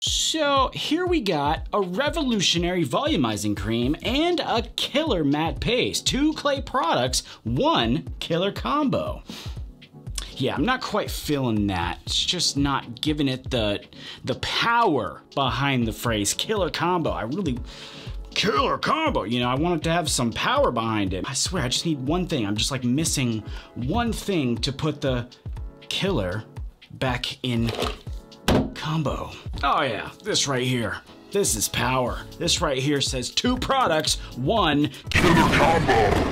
So here we got a revolutionary volumizing cream and a killer matte paste. 2 clay products, 1 killer combo. Yeah, I'm not quite feeling that. It's just not giving it the power behind the phrase killer combo. Killer combo, you know, I want it to have some power behind it. I swear, I just need one thing. I'm just like missing one thing to put the killer back in combo. Oh yeah, this right here. This is power. This right here says 2 products, 1 killer combo.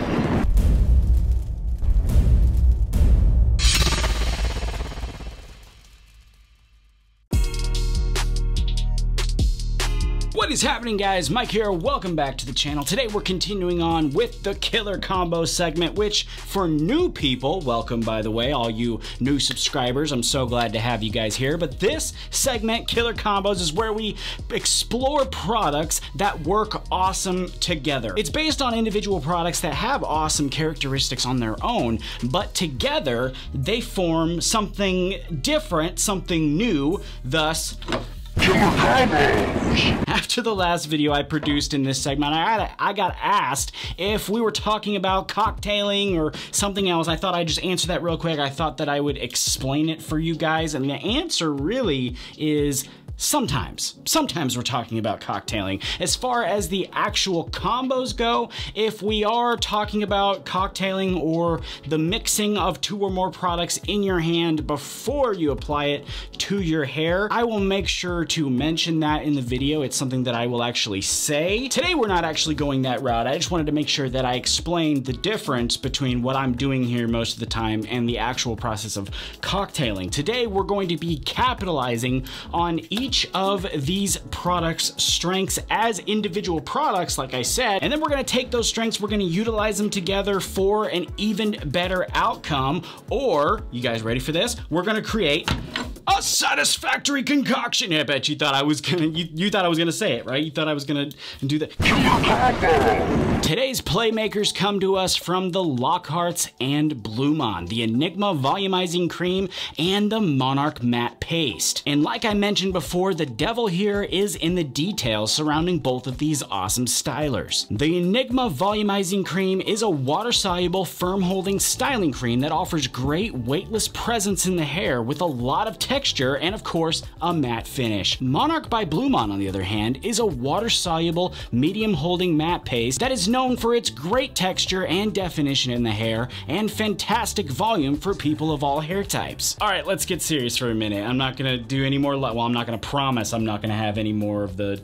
What is happening, guys? Mike here. Welcome back to the channel. Today we're continuing on with the Killer Combo segment, which for new people, welcome by the way, all you new subscribers. I'm so glad to have you guys here. But this segment, Killer Kombos, is where we explore products that work awesome together. It's based on individual products that have awesome characteristics on their own, but together they form something different, something new, thus Killer Kombos. After the last video I produced in this segment, I got asked if we were talking about cocktailing or something else. I thought I'd just answer that real quick. I thought that I would explain it for you guys, and the answer really is sometimes. Sometimes we're talking about cocktailing. As far as the actual combos go, if we are talking about cocktailing or the mixing of 2 or more products in your hand before you apply it to your hair, I will make sure to mention that in the video. It's something that I will actually say. Today we're not actually going that route. I just wanted to make sure that I explained the difference between what I'm doing here most of the time and the actual process of cocktailing. Today we're going to be capitalizing on each of these products' strengths as individual products, like I said, and then we're gonna take those strengths, we're gonna utilize them together for an even better outcome, or, you guys ready for this? We're gonna create a satisfactory concoction. I bet you thought I was gonna, you thought I was gonna say it, right? You thought I was gonna do the Today's playmakers come to us from the Lockharts and Blumaan, the Enigma Volumizing Cream and the Monarch Matte Paste. And like I mentioned before, the devil here is in the details surrounding both of these awesome stylers. The Enigma Volumizing Cream is a water-soluble, firm-holding styling cream that offers great weightless presence in the hair with a lot of texture and of course a matte finish. Monarch by Blumaan, on the other hand, is a water-soluble, medium-holding matte paste that is known for its great texture and definition in the hair and fantastic volume for people of all hair types. All right, let's get serious for a minute. I'm not gonna do any more, well, I'm not gonna promise I'm not gonna have any more of the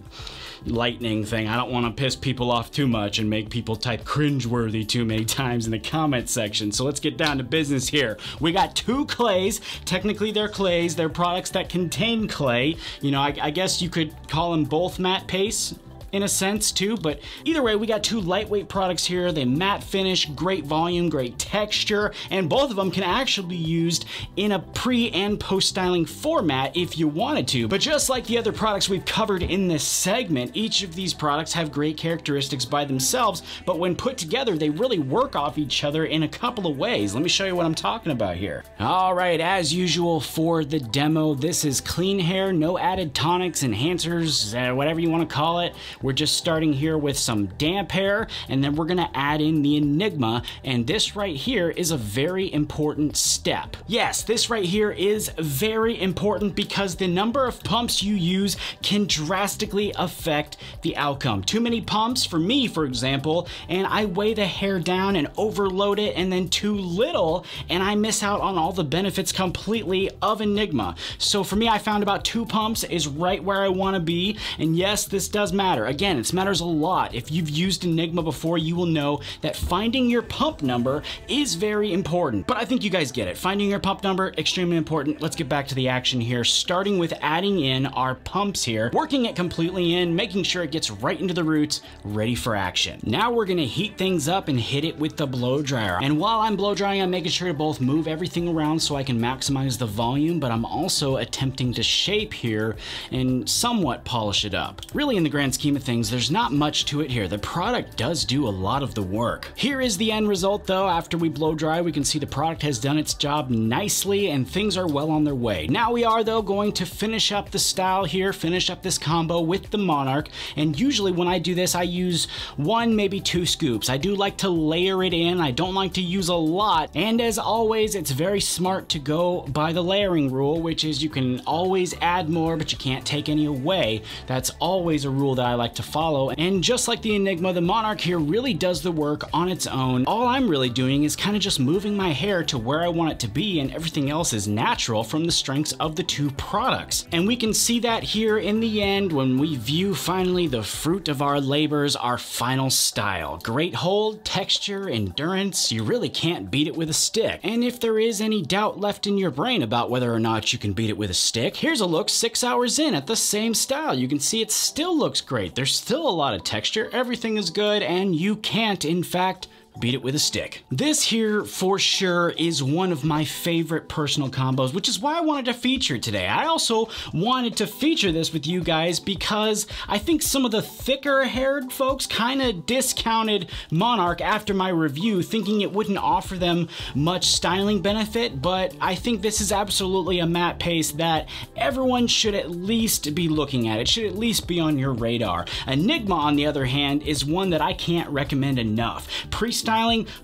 lightning thing. I don't want to piss people off too much and make people type cringeworthy too many times in the comment section. So let's get down to business here. We got 2 clays. Technically they're clays. They're products that contain clay. You know, I guess you could call them both matte pastes in a sense too, but either way, we got 2 lightweight products here. They matte finish, great volume, great texture, and both of them can actually be used in a pre and post styling format if you wanted to. But just like the other products we've covered in this segment, each of these products have great characteristics by themselves, but when put together, they really work off each other in a couple of ways. Let me show you what I'm talking about here. All right, as usual for the demo, this is clean hair, no added tonics, enhancers, whatever you want to call it. We're just starting here with some damp hair, and then we're gonna add in the Enigma, and this right here is a very important step. Yes, this right here is very important because the number of pumps you use can drastically affect the outcome. Too many pumps, for me, for example, and I weigh the hair down and overload it, and then too little, and I miss out on all the benefits completely of Enigma. So for me, I found about 2 pumps is right where I wanna be, and yes, this does matter. Again, this matters a lot. If you've used Enigma before, you will know that finding your pump number is very important. But I think you guys get it. Finding your pump number, extremely important. Let's get back to the action here, starting with adding in our pumps here, working it completely in, making sure it gets right into the roots, ready for action. Now we're gonna heat things up and hit it with the blow dryer. And while I'm blow drying, I'm making sure to both move everything around so I can maximize the volume, but I'm also attempting to shape here and somewhat polish it up. Really, in the grand scheme of of things, there's not much to it here. The product does do a lot of the work. Here is the end result though. After we blow dry, we can see the product has done its job nicely and things are well on their way. Now we are though going to finish up the style here, finish up this combo with the Monarch. And usually when I do this, I use 1, maybe 2 scoops. I do like to layer it in. I don't like to use a lot. And as always, it's very smart to go by the layering rule, which is you can always add more, but you can't take any away. That's always a rule that I like to follow. And just like the Enigma, the Monarch here really does the work on its own. All I'm really doing is kind of just moving my hair to where I want it to be, and everything else is natural from the strengths of the 2 products. And we can see that here in the end when we view finally the fruit of our labors, our final style. Great hold, texture, endurance. You really can't beat it with a stick. And if there is any doubt left in your brain about whether or not you can beat it with a stick, here's a look 6 hours in at the same style. You can see it still looks great. There's still a lot of texture. Everything is good, and you can't, in fact, beat it with a stick. This here, for sure, is one of my favorite personal combos, which is why I wanted to feature it today. I also wanted to feature this with you guys because I think some of the thicker haired folks kind of discounted Monarch after my review, thinking it wouldn't offer them much styling benefit, but I think this is absolutely a matte paste that everyone should at least be looking at. It should at least be on your radar. Enigma, on the other hand, is one that I can't recommend enough. Pre-styling,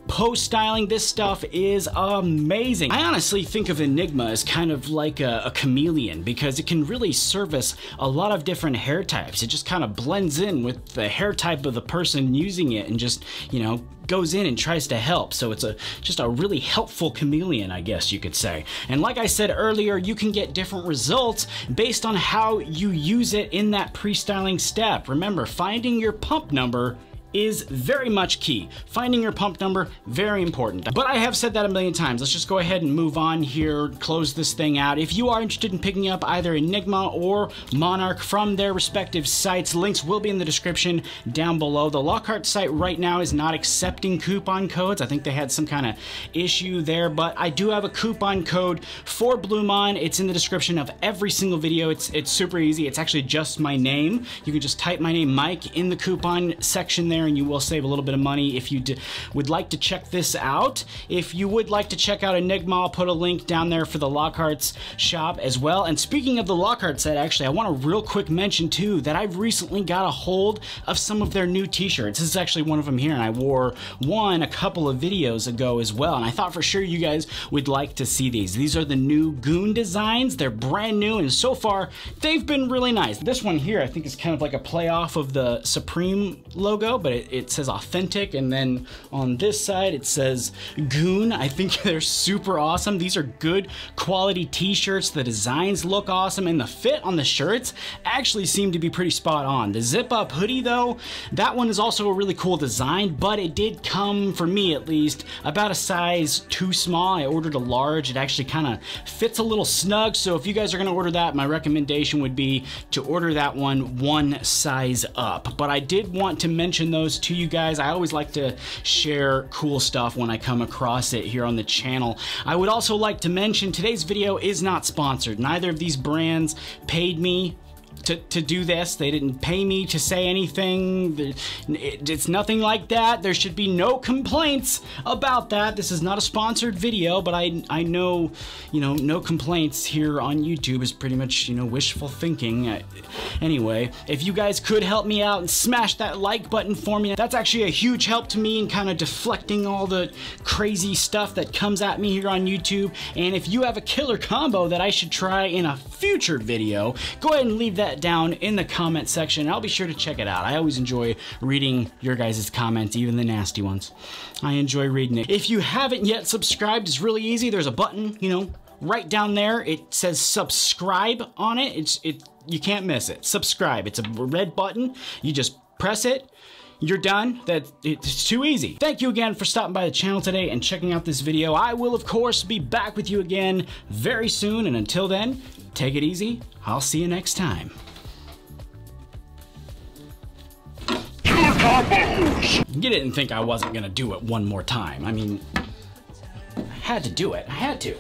post-styling, this stuff is amazing. I honestly think of Enigma as kind of like a chameleon because it can really service a lot of different hair types. It just kind of blends in with the hair type of the person using it and just, you know, goes in and tries to help. So it's just a really helpful chameleon, I guess you could say. And like I said earlier, you can get different results based on how you use it in that pre-styling step. Remember, finding your pump number is very much key. Finding your pump number, very important. But I have said that a million times. Let's just go ahead and move on here, close this thing out. If you are interested in picking up either Enigma or Monarch from their respective sites, links will be in the description down below. The Lockhart site right now is not accepting coupon codes. I think they had some kind of issue there, but I do have a coupon code for Blumaan. It's in the description of every single video. It's super easy. It's actually just my name. You can just type my name, Mike, in the coupon section there, and you will save a little bit of money if you would like to check this out. If you would like to check out Enigma, I'll put a link down there for the Lockhart's shop as well. And speaking of the Lockhart set, actually, I want to real quick mention too that I've recently got a hold of some of their new t-shirts. This is actually one of them here, and I wore one a couple of videos ago as well, and I thought for sure you guys would like to see these. These are the new Goon Designs. They're brand new, and so far they've been really nice. This one here I think is kind of like a play off of the Supreme logo, but it says authentic, and then on this side it says Goon. I think they're super awesome. These are good quality t-shirts. The designs look awesome, and the fit on the shirts actually seem to be pretty spot on. The zip up hoodie though, that one is also a really cool design, but it did come, for me at least, about a size too small. I ordered a large. It actually kind of fits a little snug, so if you guys are going to order that, my recommendation would be to order that one size up. But I did want to mention those to you guys. I always like to share cool stuff when I come across it here on the channel. I would also like to mention today's video is not sponsored. Neither of these brands paid me to do this. They didn't pay me to say anything. It's nothing like that. There should be no complaints about that. This is not a sponsored video, but I know, you know, no complaints here on YouTube is pretty much, you know, wishful thinking. Anyway, if you guys could help me out and smash that like button for me, that's actually a huge help to me in kind of deflecting all the crazy stuff that comes at me here on YouTube. And if you have a killer combo that I should try in a future video, go ahead and leave that down in the comment section. I'll be sure to check it out. I always enjoy reading your guys' comments, even the nasty ones. I enjoy reading it. If you haven't yet subscribed, it's really easy. There's a button, you know, right down there. It says subscribe on it. You can't miss it. Subscribe. It's a red button. You just press it. You're done. It's too easy. Thank you again for stopping by the channel today and checking out this video. I will, of course, be back with you again very soon. And until then, take it easy. I'll see you next time. Killer Kombos! You didn't think I wasn't gonna do it one more time. I mean, I had to do it. I had to.